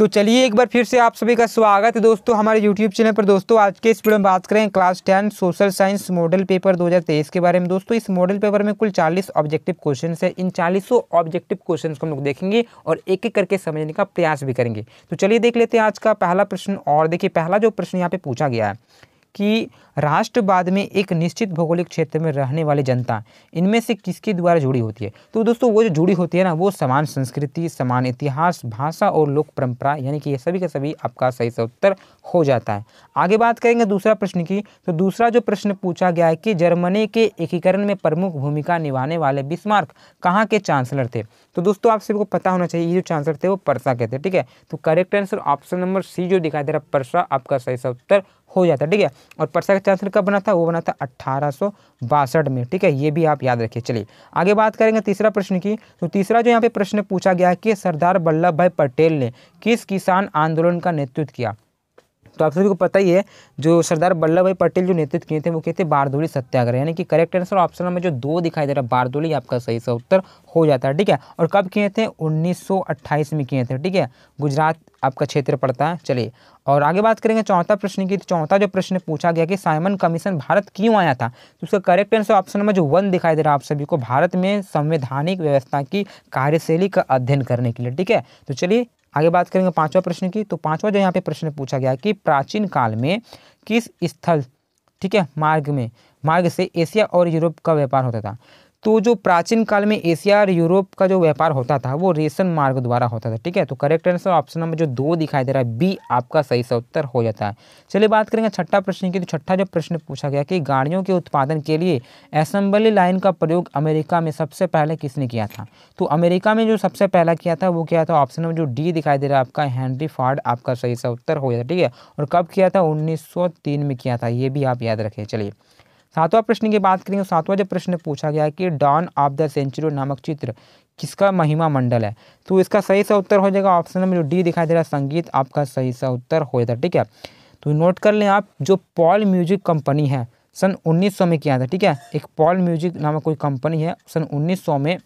तो चलिए एक बार फिर से आप सभी का स्वागत है दोस्तों हमारे YouTube चैनल पर। दोस्तों आज के इस वीडियो में बात करें class 10 social science model paper 2023 के बारे में। दोस्तों इस मॉडल पेपर में कुल 40 ऑब्जेक्टिव क्वेश्चन है। इन 40 ऑब्जेक्टिव क्वेश्चन को हम लोग देखेंगे और एक एक करके समझने का प्रयास भी करेंगे। तो चलिए देख लेते हैं आज का पहला प्रश्न। और देखिए पहला जो प्रश्न यहाँ पे पूछा गया है कि राष्ट्रवाद में एक निश्चित भौगोलिक क्षेत्र में रहने वाली जनता इनमें से किसके द्वारा जुड़ी होती है। तो दोस्तों वो जो जुड़ी होती है ना, वो समान संस्कृति, समान इतिहास, भाषा और लोक परंपरा, यानी कि ये सभी का सभी आपका सही से उत्तर हो जाता है। आगे बात करेंगे दूसरा प्रश्न की। तो दूसरा जो प्रश्न पूछा गया है कि जर्मनी के एकीकरण में प्रमुख भूमिका निभाने वाले बिस्मार्क कहाँ के चांसलर थे। तो दोस्तों आप सभी को पता होना चाहिए, ये जो चांसलर थे वो पर्सा के थे। ठीक है, तो correct answer option number C जो दिखाई दे रहा है पर्सा आपका सही से उत्तर हो जाता है। ठीक है, और पर्सा का चांसलर कब बना था, वो बना था 1862 में। ठीक है, ये भी आप याद रखिए। चलिए आगे बात करेंगे तीसरा प्रश्न की। तो तीसरा जो यहाँ पे प्रश्न पूछा गया है कि सरदार वल्लभ भाई पटेल ने किस किसान आंदोलन का नेतृत्व किया। तो आप सभी को पता ही है, जो सरदार वल्लभ भाई पटेल जो नेतृत्व किए थे वो किए थे बारदोली सत्याग्रह, यानी कि करेक्ट आंसर ऑप्शन नंबर जो 2 दिखाई दे रहा है बारदोली आपका सही से उत्तर हो जाता है। ठीक है, और कब किए थे, 1928 में किए थे। ठीक है, गुजरात आपका क्षेत्र पड़ता है। चलिए और आगे बात करेंगे चौथा प्रश्न की। तो चौथा जो प्रश्न पूछा गया कि साइमन कमीशन भारत क्यों आया था। तो उसका करेक्ट आंसर ऑप्शन नंबर जो 1 दिखाई दे रहा है आप सभी को, भारत में संवैधानिक व्यवस्था की कार्यशैली का अध्ययन करने के लिए। ठीक है, तो चलिए आगे बात करेंगे पांचवा प्रश्न की। तो पांचवा जो यहाँ पे प्रश्न पूछा गया कि प्राचीन काल में किस स्थल, ठीक है, मार्ग से एशिया और यूरोप का व्यापार होता था। तो जो प्राचीन काल में एशिया और यूरोप का जो व्यापार होता था वो रेशम मार्ग द्वारा होता था। ठीक है, तो करेक्ट आंसर ऑप्शन नंबर जो 2 दिखाई दे रहा है बी आपका सही से उत्तर हो जाता है। चलिए बात करेंगे छठा प्रश्न की। तो छठा जो प्रश्न पूछा गया कि गाड़ियों के उत्पादन के लिए असेंबली लाइन का प्रयोग अमेरिका में सबसे पहले किसने किया था। तो अमेरिका में जो सबसे पहला किया था वो किया था ऑप्शन नंबर जो डी दिखाई दे रहा है आपका हेनरी फोर्ड आपका सही से उत्तर हो जाता है। ठीक है, और कब किया था, 1903 में किया था, ये भी आप याद रखें। चलिए सातवां प्रश्न की बात करेंगे। सातवां जो प्रश्न पूछा गया है कि डॉन ऑफ द सेंचुरी नामक चित्र किसका महिमा मंडल है। तो इसका सही सा उत्तर हो जाएगा ऑप्शन नंबर जो डी दिखाई दे रहा है संगीत आपका सही सा उत्तर हो जाता है। ठीक है, तो नोट कर लें आप, जो पॉल म्यूजिक कंपनी है सन 1900 में किया था। ठीक है, एक पॉल म्यूजिक नामक कोई कंपनी है, सन 1900 में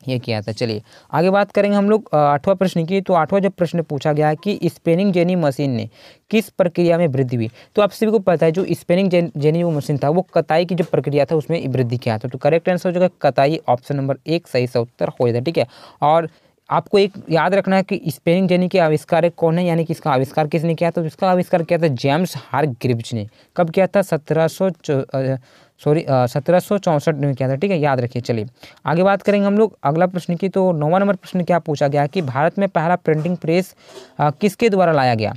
ये किया था। चलिए आगे बात करेंगे हम लोग आठवां प्रश्न की। तो आठवां जब प्रश्न पूछा गया कि स्पिनिंग जेनी मशीन ने किस प्रक्रिया में वृद्धि हुई। तो आप सभी को पता है जो स्पिनिंग जेनी वो मशीन था वो कताई की जो प्रक्रिया था उसमें वृद्धि किया था। तो करेक्ट आंसर हो जाएगा कताई ऑप्शन नंबर 1 सही से उत्तर हो जाता है। ठीक है, और आपको एक याद रखना है कि स्पिनिंग जेनी के आविष्कारक कौन है, यानी कि इसका आविष्कार किसने किया था। तो इसका आविष्कार किया था जेम्स हारग्रीव्स ने। कब किया था, 1764 में किया था। ठीक है, याद रखिए। चलिए आगे बात करेंगे हम लोग अगला प्रश्न की। तो 9वां नंबर प्रश्न क्या पूछा गया कि भारत में पहला प्रिंटिंग प्रेस किसके द्वारा लाया गया।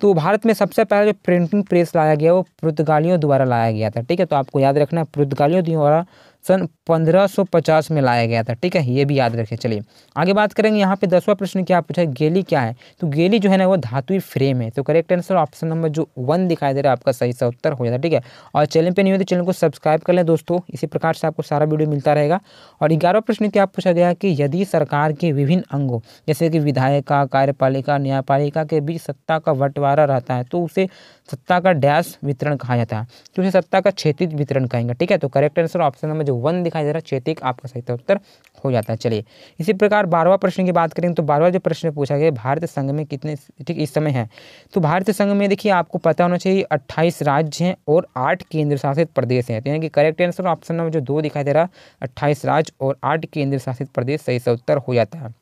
तो भारत में सबसे पहला जो प्रिंटिंग प्रेस लाया गया वो पुर्तगालियों द्वारा लाया गया था। ठीक है, तो आपको याद रखना है पुर्तगालियों द्वारा सन 1550 में लाया गया था। ठीक है, ये भी याद रखें। चलिए आगे बात करेंगे। यहाँ पे 10वां प्रश्न क्या पूछा है, गेली क्या है। तो गेली जो है ना वो धातुई फ्रेम है। तो करेक्ट आंसर ऑप्शन नंबर जो 1 दिखाई दे रहा है आपका सही से उत्तर हो जाता है। ठीक है, और चैनल पे नहीं हो तो चैनल को सब्सक्राइब कर लें दोस्तों, इसी प्रकार से आपको सारा वीडियो मिलता रहेगा। और 11वां प्रश्न क्या पूछा गया कि यदि सरकार के विभिन्न अंगों जैसे कि विधायिका, कार्यपालिका, न्यायपालिका के बीच सत्ता का बंटवारा रहता है तो उसे सत्ता का डैश वितरण कहा जाता है। तो उसे सत्ता का क्षेत्रीय वितरण कहेंगे। ठीक है, तो करेक्ट आंसर ऑप्शन नंबर जो 1 दिखाई दे रहा है क्षेत्रीय आपका सही उत्तर हो जाता है। चलिए इसी प्रकार 12वां प्रश्न की बात करें। तो 12वां जो प्रश्न पूछा गया भारतीय संघ में कितने, ठीक, इस समय है। तो भारतीय संघ में देखिए आपको पता होना चाहिए 28 राज्य हैं और 8 केंद्र शासित प्रदेश हैं। यानी कि करेक्ट आंसर ऑप्शन नंबर जो 2 दिखाई दे रहा है 28 राज्य और 8 केंद्र शासित प्रदेश सही से उत्तर हो जाता है।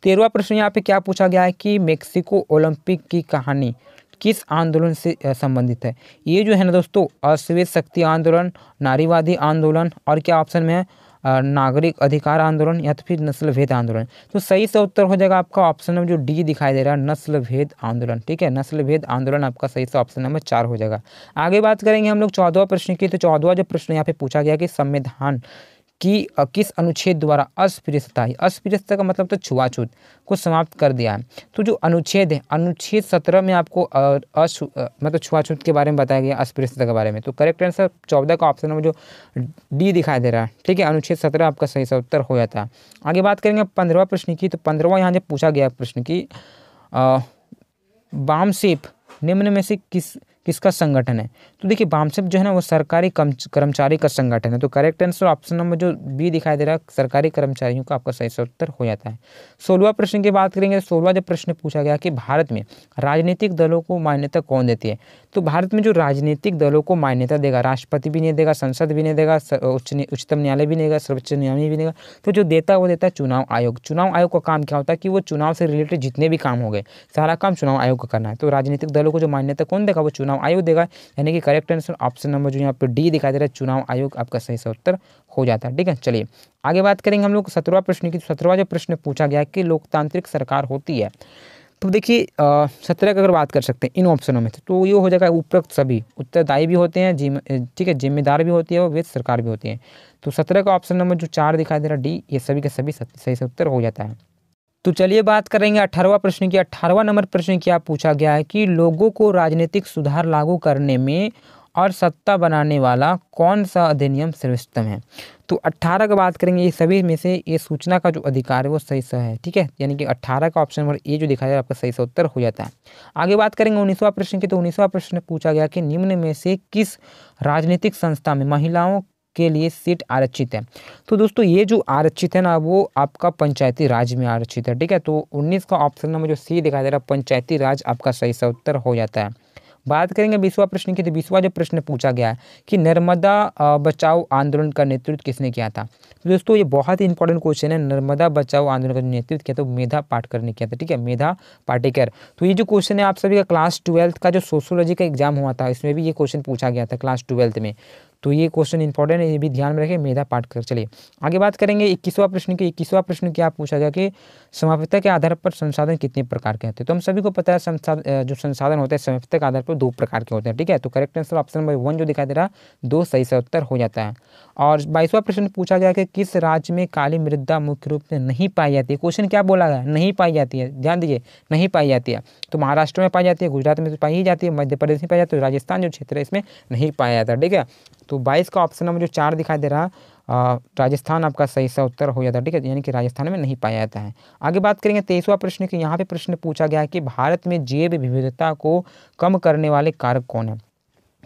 13वां प्रश्न यहाँ पे क्या पूछा गया है कि मेक्सिको ओलंपिक की कहानी किस आंदोलन से संबंधित है। ये जो है ना दोस्तों अश्वेत शक्ति आंदोलन, नारीवादी आंदोलन और क्या ऑप्शन में है नागरिक अधिकार आंदोलन या तो फिर नस्ल भेद आंदोलन। तो सही से उत्तर हो जाएगा आपका ऑप्शन नंबर जो डी दिखाई दे रहा है नस्ल भेद आंदोलन। ठीक है, नस्ल भेद आंदोलन आपका सही से ऑप्शन नंबर 4 हो जाएगा। आगे बात करेंगे हम लोग 14वां प्रश्न की। तो 14वां जो प्रश्न यहाँ पे पूछा गया कि संविधान कि किस अनुच्छेद द्वारा अस्पृश्यता, अस्पृश्यता का मतलब तो छुआछूत को समाप्त कर दिया है। तो जो अनुच्छेद है अनुच्छेद 17 में आपको मतलब छुआछूत के बारे में बताया गया, अस्पृश्यता के बारे में। तो करेक्ट आंसर 14 का ऑप्शन नंबर जो डी दिखाई दे रहा है। ठीक है, अनुच्छेद 17 आपका सही सा उत्तर हो जाता है। आगे बात करेंगे 15वां प्रश्न की। तो 15वां यहाँ जब पूछा गया प्रश्न की वामसेप निम्न में से किसका संगठन है? तो देखिए बामसेफ जो है ना वो सरकारी कर्मचारी का संगठन है। तो करेक्ट आंसर ऑप्शन नंबर जो बी दिखाई दे रहा है सरकारी कर्मचारियों का आपका सही उत्तर हो जाता है। 16वां प्रश्न की बात करेंगे। 16वां जो प्रश्न पूछा गया कि भारत में राजनीतिक दलों को मान्यता कौन देती है? तो भारत में जो राजनीतिक दलों को मान्यता देगा, राष्ट्रपति भी नहीं देगा, संसद भी नहीं देगा, उच्चतम न्यायालय भी नहीं देगा, सर्वोच्च न्यायालय भी नहीं देगा। तो जो देता है वो देता है चुनाव आयोग। चुनाव आयोग का काम क्या होता है कि वो चुनाव से रिलेटेड जितने भी काम हो गए सारा काम चुनाव आयोग को करना है। तो राजनीतिक दलों को जो मान्यता कौन देगा? वो चुनाव आयोग देगा। यानी कि करेक्ट आंसर ऑप्शन नंबर जो यहाँ पे डी दिखाई दे रहा है चुनाव आयोग आपका सही से उत्तर हो जाता है। ठीक है, चलिए आगे बात करेंगे हम लोग 17वां प्रश्न की। 17वां जो प्रश्न पूछा गया कि लोकतांत्रिक सरकार होती है। तो देखिए 17 की अगर बात कर सकते हैं इन ऑप्शनों में तो ये हो जाएगा उपरोक्त सभी उत्तरदायी भी होते हैं, ठीक है, जिम्मेदार भी होती है और वैध सरकार भी होती है। तो 17 का ऑप्शन नंबर जो 4 दिखाई दे रहा डी, ये सभी के सभी सही से उत्तर हो जाता है। तो चलिए बात करेंगे 18वां प्रश्न की। 18वां नंबर प्रश्न क्या पूछा गया है कि लोगों को राजनीतिक सुधार लागू करने में और सत्ता बनाने वाला कौन सा अधिनियम सर्वोत्तम है? तो 18 की बात करेंगे। ये सभी में से ये सूचना का जो अधिकार है वो सही से है। ठीक है, यानी कि 18 का ऑप्शन नंबर ए जो दिखाया आपका सही से उत्तर हो जाता है। आगे बात करेंगे 19वां प्रश्न की। तो 19वां प्रश्न पूछा गया कि निम्न में से किस राजनीतिक संस्था में महिलाओं के लिए सीट आरक्षित है? तो दोस्तों ये जो आरक्षित है ना वो आपका पंचायती राज में आरक्षित है। ठीक है, तो 19 का ऑप्शन नंबर जो सी दिखाई दे रहा है पंचायती राज आपका सही से उत्तर हो जाता है। बात करेंगे 20वां प्रश्न की। तो 20वां जो प्रश्न पूछा गया है कि नर्मदा बचाओ आंदोलन का नेतृत्व किसने किया था? तो दोस्तों ये बहुत ही इंपॉर्टेंट क्वेश्चन है। नर्मदा बचाओ आंदोलन का नेतृत्व किया तो मेधा पाटकर ने किया था। ठीक है, मेधा पाटेकर। तो ये जो क्वेश्चन है आप सभी का क्लास 12 का जो सोशियोलॉजी का एग्जाम हुआ था इसमें भी ये क्वेश्चन पूछा गया था क्लास 12 में। तो ये क्वेश्चन इंपॉर्टेंट है, ये भी ध्यान में रखें, मेधा पाटकर। चलिए आगे बात करेंगे 21वां प्रश्न की। 21वां प्रश्न क्या पूछा गया कि समाप्यता के आधार पर संसाधन कितने प्रकार के होते हैं? तो हम सभी को पता है जो संसाधन होते हैं समाप्यता के आधार पर 2 प्रकार के होते हैं। ठीक है, तो करेक्ट आंसर ऑप्शन नंबर 1 जो दिखाई दे रहा 2 सही से उत्तर हो जाता है। और 22वां प्रश्न पूछा गया कि किस राज्य में काली मृदा मुख्य रूप से नहीं पाई जाती है? क्वेश्चन क्या बोला गया? नहीं पाई जाती है, ध्यान दीजिए, नहीं पाई जाती है। तो महाराष्ट्र में पाई जाती है, गुजरात में तो पाई ही जाती है, मध्य प्रदेश में पाई जाती है, राजस्थान जो क्षेत्र है इसमें नहीं पाया जाता। ठीक है, तो 22 का ऑप्शन नंबर जो 4 दिखाई दे रहा राजस्थान आपका सही सा उत्तर हो जाता है। ठीक है, यानी कि राजस्थान में नहीं पाया जाता है। आगे बात करेंगे 23वां प्रश्न की। यहाँ पे प्रश्न पूछा गया है कि भारत में जैव विविधता को कम करने वाले कारक कौन है?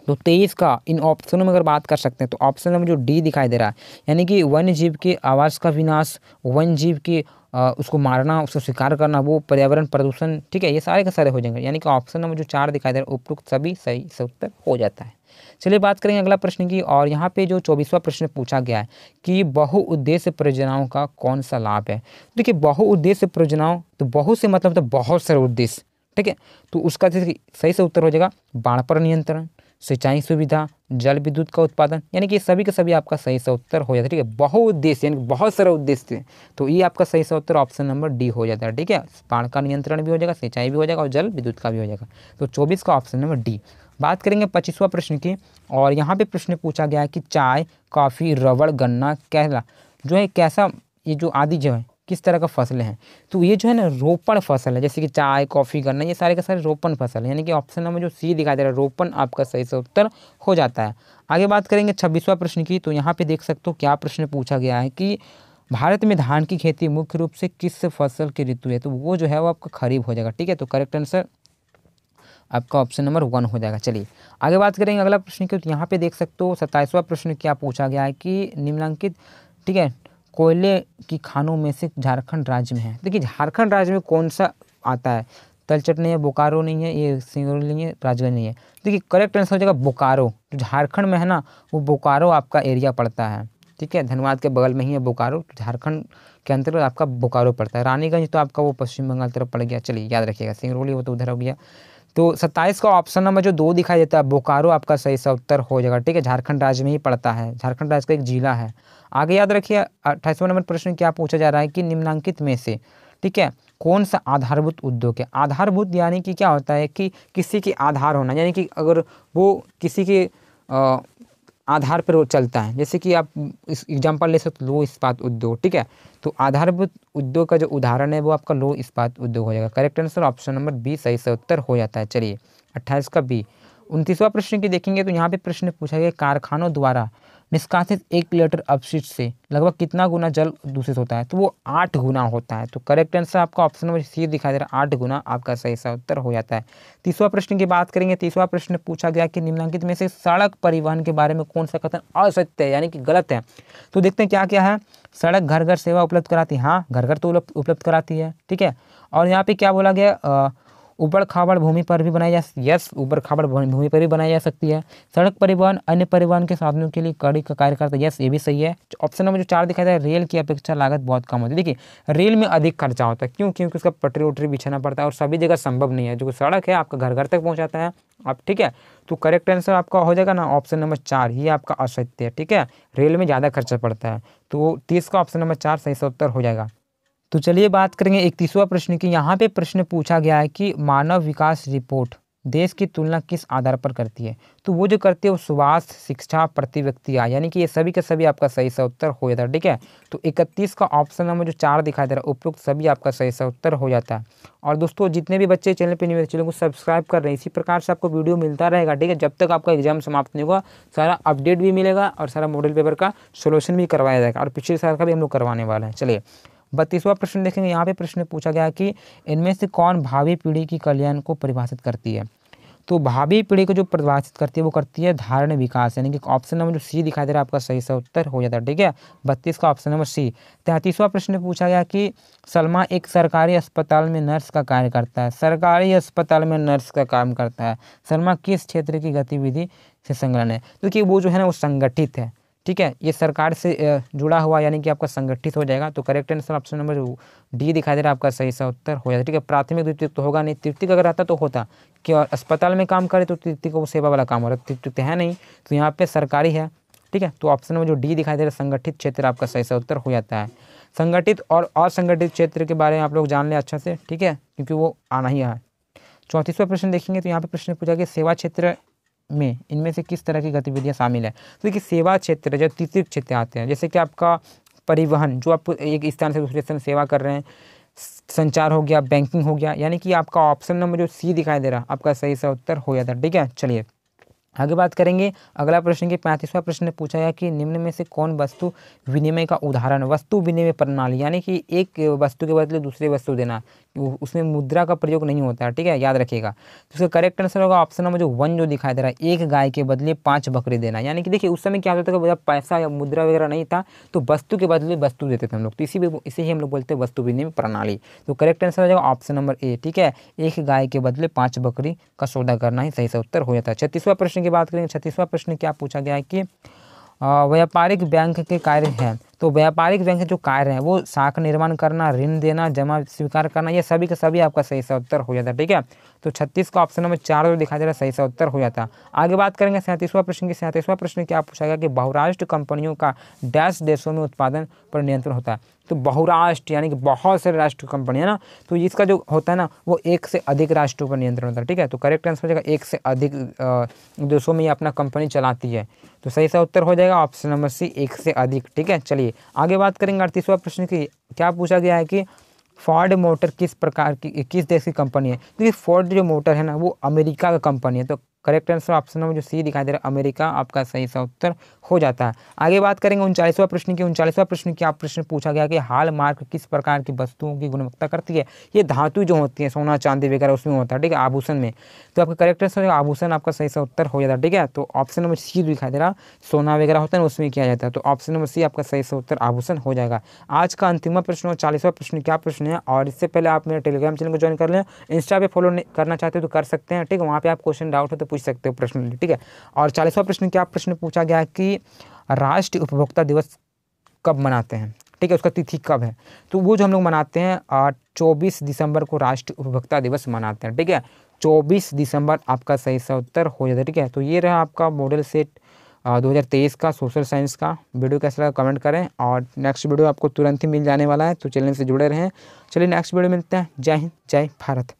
तो 23 का इन ऑप्शनों में अगर बात कर सकते हैं तो ऑप्शन नंबर जो डी दिखाई दे रहा है यानी कि वन्य जीव के आवास का विनाश, वन्य जीव के उसको मारना, उसको शिकार करना, वो पर्यावरण प्रदूषण। ठीक है, ये सारे के सारे हो जाएंगे, यानी कि ऑप्शन नंबर जो 4 दिखाई दे रहा है उपयुक्त सभी सही से उत्तर हो जाता है। चलिए बात करेंगे अगला प्रश्न की। और यहाँ पे जो 24वां प्रश्न पूछा गया है कि बहुउद्देश्य परियोजनाओं का कौन सा लाभ है? देखिए बहुउद्देश्य परियोजनाओं, तो बहुत से मतलब तो बहुत सारे उद्देश्य। ठीक है, तो उसका सही से उत्तर हो जाएगा बाढ़ पर नियंत्रण, सिंचाई सुविधा, जल विद्युत का उत्पादन, यानी कि सभी के सभी आपका सही से उत्तर हो जाता है। ठीक है, बहुउद्देश्य यानी बहुत सारे उद्देश्य, तो ये आपका सही से उत्तर ऑप्शन नंबर डी हो जाता है। ठीक है, बाढ़ का नियंत्रण भी हो जाएगा, सिंचाई भी हो जाएगा और जल विद्युत का भी हो जाएगा। तो 24 का ऑप्शन नंबर डी। बात करेंगे 25वां प्रश्न की। और यहाँ पे प्रश्न पूछा गया है कि चाय, कॉफ़ी, रबड़, गन्ना, केला जो है कैसा, ये जो आदि जो है किस तरह का फसलें हैं? तो ये जो है ना रोपण फसल है, जैसे कि चाय, कॉफ़ी, गन्ना, ये सारे के सारे रोपण फसल है, यानी कि ऑप्शन नंबर जो सी दिखाई दे रहा है रोपण आपका सही से उत्तर हो जाता है। आगे बात करेंगे 26वां प्रश्न की। तो यहाँ पे देख सकते हो क्या प्रश्न पूछा गया है कि भारत में धान की खेती मुख्य रूप से किस फसल की ऋतु है? तो वो जो है वो आपका खरीफ हो जाएगा। ठीक है, तो करेक्ट आंसर आपका ऑप्शन नंबर 1 हो जाएगा। चलिए आगे बात करेंगे अगला प्रश्न की। तो यहाँ पे देख सकते हो 27वां प्रश्न क्या पूछा गया है कि निम्नलिखित, ठीक है, कोयले की खानों में से झारखंड राज्य में है। देखिए झारखंड राज्य में कौन सा आता है? तलचट नहीं है, बोकारो नहीं है, ये सिंगरौली नहीं है, राजगंज नहीं है। देखिए करेक्ट आंसर हो जाएगा बोकारो। जो झारखंड में है ना वो बोकारो आपका एरिया पड़ता है। ठीक है, धनबाद के बगल में ही है बोकारो, तो झारखंड के अंतर्गत आपका बोकारो पड़ता है। रानीगंज तो आपका वो पश्चिम बंगाल तरफ पड़ गया। चलिए याद रखिएगा, सिंगरौली वो तो उधर हो गया। तो 27 का ऑप्शन नंबर जो 2 दिखाई देता है बोकारो आपका सही सा उत्तर हो जाएगा। ठीक है, झारखंड राज्य में ही पड़ता है, झारखंड राज्य का एक जिला है। आगे याद रखिए 28वां नंबर प्रश्न क्या पूछा जा रहा है कि निम्नलिखित में से, ठीक है, कौन सा आधारभूत उद्योग है? आधारभूत यानी कि क्या होता है कि किसी के आधार होना, यानी कि अगर वो किसी के आधार पर वो चलता है, जैसे कि आप इस एग्जाम्पल ले सकते लो इस्पात उद्योग। ठीक है, तो आधारभूत उद्योग का जो उदाहरण है वो आपका लो इस्पात उद्योग हो जाएगा। Correct answer option number B सही से उत्तर हो जाता है। चलिए 28 का बी। 29वां प्रश्न की देखेंगे। तो यहाँ पे प्रश्न पूछा गया कारखानों द्वारा निष्कासित 1 लीटर अपशिष्ट से लगभग कितना गुना जल दूषित होता है? तो वो 8 गुना होता है। तो करेक्ट आंसर आपका ऑप्शन नंबर सी दिखाई दे रहा है, 8 गुना आपका सही सा उत्तर हो जाता है। तीसरा प्रश्न की बात करेंगे। तीसरा प्रश्न पूछा गया कि निम्नलिखित में से सड़क परिवहन के बारे में कौन सा कथन असत्य है, यानी कि गलत है? तो देखते हैं क्या क्या है। सड़क घर घर सेवा उपलब्ध कराती है, हाँ घर घर तो उपलब्ध कराती है, ठीक है। और यहाँ पे क्या बोला गया, ऊबड़ खाबड़ भूमि पर भी बनाई यस ऊबड़ खाबड़ भूमि पर भी बनाई जा सकती है। सड़क परिवहन अन्य परिवहन के साधनों के लिए कड़ी का कार्य करता है, यस ये भी सही है। ऑप्शन नंबर जो 4 दिखाई दे रहा है, रेल की अपेक्षा लागत बहुत कम होती है। देखिए रेल में अधिक खर्चा होता है, क्यों? क्योंकि उसका पटरी वटरी बिछाना पड़ता है और सभी जगह संभव नहीं है। जो सड़क है आपका घर घर तक पहुँचाता है आप, ठीक है। तो करेक्ट आंसर आपका हो जाएगा ना ऑप्शन नंबर 4, ये आपका असत्य है, ठीक है। रेल में ज़्यादा खर्चा पड़ता है, तो 30 का ऑप्शन नंबर 4 सही से उत्तर हो जाएगा। तो चलिए बात करेंगे 31वां प्रश्न की। यहाँ पे प्रश्न पूछा गया है कि मानव विकास रिपोर्ट देश की तुलना किस आधार पर करती है? तो वो जो करती है वो स्वास्थ्य, शिक्षा, प्रति व्यक्ति आय, यानी कि ये सभी के सभी आपका सही सा उत्तर हो जाता है, ठीक है। तो 31 का ऑप्शन नंबर जो 4 दिखाई दे रहा है, उपयुक्त सभी आपका सही सा उत्तर हो जाता है। और दोस्तों जितने भी बच्चे चैनल पर नहीं, चैनल को सब्सक्राइब कर रहे हैं, इसी प्रकार से आपको वीडियो मिलता रहेगा, ठीक है। जब तक आपका एग्जाम समाप्त नहीं होगा सारा अपडेट भी मिलेगा और सारा मॉडल पेपर का सोल्यूशन भी करवाया जाएगा, और पिछले साल का भी हम लोग करवाने वाले हैं। चलिए 32वां प्रश्न देखेंगे। यहाँ पे प्रश्न पूछा गया कि इनमें से कौन भावी पीढ़ी की कल्याण को परिभाषित करती है? तो भावी पीढ़ी को जो परिभाषित करती है वो करती है धारण विकास, यानी कि ऑप्शन नंबर जो सी दिखाई दे रहा है आपका सही सा उत्तर हो जाता है, ठीक है। 32 का ऑप्शन नंबर सी। 33वां प्रश्न पूछा गया कि सलमा एक सरकारी अस्पताल में नर्स का कार्य करता है। सरकारी अस्पताल में नर्स का काम करता है। सलमा किस क्षेत्र की गतिविधि से संलग्न है? क्योंकि वो जो है ना वो संगठित है, ठीक है। ये सरकार से जुड़ा हुआ यानी कि आपका संगठित हो जाएगा। तो correct answer option number D दिखाई दे रहा है आपका सही सा उत्तर हो जाएगा, ठीक है। प्राथमिक द्वितीय तो होगा नहीं, तृतीय अगर आता तो होता कि और अस्पताल में काम करे तो तृतीय को वो सेवा वाला काम हो रहा है, तृतीय है नहीं, तो यहाँ पे सरकारी है, ठीक है। तो ऑप्शन नंबर जो डी दिखाई दे रहा है संगठित क्षेत्र आपका सही सा उत्तर हो जाता है। संगठित और असंगठित क्षेत्र के बारे में आप लोग जान लें अच्छे से, ठीक है, क्योंकि वो आना ही है। 34वां प्रश्न देखेंगे। तो यहाँ पे प्रश्न पूछा कि सेवा क्षेत्र में इनमें से किस तरह की गतिविधियां शामिल है? तो देखिए सेवा क्षेत्र जो तृतीय क्षेत्र आते हैं, जैसे कि आपका परिवहन, जो आप एक स्थान से दूसरे स्थान सेवा कर रहे हैं, संचार हो गया, बैंकिंग हो गया, यानी कि आपका ऑप्शन नंबर जो सी दिखाई दे रहा आपका सही सा उत्तर हो जाता है, ठीक है। चलिए आगे बात करेंगे। अगला प्रश्न के 35वां प्रश्न पूछा गया कि निम्न में से कौन वस्तु विनिमय का उदाहरण? वस्तु विनिमय प्रणाली, यानी कि एक वस्तु के बदले दूसरी वस्तु देना, उसमें मुद्रा का प्रयोग नहीं होता है, ठीक है, याद रखिएगा। तो उसका करेक्ट आंसर होगा ऑप्शन नंबर जो 1 जो दिखाई दे रहा है, एक गाय के बदले 5 बकरी देना। यानी कि देखिए उस समय क्या होता था कि जब पैसा या मुद्रा वगैरह नहीं था तो वस्तु के बदले वस्तु देते थे हम लोग, तो इसी ही हम लोग बोलते हैं वस्तु विनिमय प्रणाली। तो करेक्ट आंसर हो जाएगा ऑप्शन नंबर ए, ठीक है। एक गाय के बदले 5 बकरी का सौदा करना ही सही सा उत्तर हो जाता है। 36वां प्रश्न की बात करेंगे। 36वां प्रश्न क्या पूछा गया है कि व्यापारिक बैंक के कार्य हैं। तो व्यापारिक बैंक के जो कार्य हैं वो शाखा निर्माण करना, ऋण देना, जमा स्वीकार करना, ये सभी के सभी आपका सही सा उत्तर हो जाता है, ठीक है। तो 36 का ऑप्शन नंबर 4 जो दिखाई दे रहा है सही सा उत्तर हो जाता है। आगे बात करेंगे 37वां प्रश्न की। 37वां प्रश्न क्या पूछा गया कि बहुराष्ट्र कंपनियों का डैश देशों में उत्पादन पर नियंत्रण होता है? तो बहुराष्ट्र यानी कि बहुत सारे राष्ट्र कंपनी है ना, तो इसका जो होता है ना वो एक से अधिक राष्ट्रों पर नियंत्रण होता है, ठीक है। तो करेक्ट आंसर हो जाएगा एक से अधिक देशों में ये अपना कंपनी चलाती है, तो सही सा उत्तर हो जाएगा ऑप्शन नंबर सी, एक से अधिक, ठीक है। चलिए आगे बात करेंगे 38वां प्रश्न की। क्या पूछा गया है कि फोर्ड मोटर किस देश की कंपनी है? तो ये फोर्ड जो मोटर है ना वो अमेरिका का कंपनी है। तो करेक्ट आंसर ऑप्शन नंबर जो सी दिखाई दे रहा है अमेरिका आपका सही सा उत्तर हो जाता है। आगे बात करेंगे 39वां प्रश्न की। 39वां प्रश्न क्या प्रश्न पूछा गया कि हाल मार्क किस प्रकार की वस्तुओं की गुणवत्ता करती है? ये धातु जो होती है, सोना चांदी वगैरह उसमें होता है, ठीक है, आभूषण में। तो आपका करेक्ट आंसर आभूषण आपका सही सा उत्तर हो जाता है, ठीक है। तो ऑप्शन नंबर सी दिखाई दे रहा सोना वगैरह होता है ना उसमें किया जाता है, तो ऑप्शन नंबर सी आपका सही सा उत्तर आभूषण हो जाएगा। आज का अंतिम प्रश्न और 40वां प्रश्न क्या प्रश्न है, और इससे पहले आप मेरे टेलीग्राम चैनल को ज्वाइन कर लें। इंस्टा पे फॉलो करना चाहते हो तो कर सकते हैं, ठीक है, वहाँ पे आप क्वेश्चन डाउट हो तो पूछ सकते हो प्रश्न, ठीक है। और 40वां प्रश्न क्या प्रश्न पूछा गया कि राष्ट्रीय उपभोक्ता दिवस कब मनाते हैं, ठीक है, उसका तिथि कब है? तो वो जो हम लोग मनाते हैं 24 दिसंबर को राष्ट्रीय उपभोक्ता दिवस मनाते हैं, ठीक है। 24 दिसंबर आपका सही सा उत्तर हो जाता है, ठीक है। तो ये रहा आपका मॉडल सेट 2023 का सोशल साइंस का। वीडियो कैसा लगा कमेंट करें, और नेक्स्ट वीडियो आपको तुरंत ही मिल जाने वाला है, तो चैनल से जुड़े रहें। चलिए नेक्स्ट वीडियो मिलते हैं। जय हिंद, जय भारत।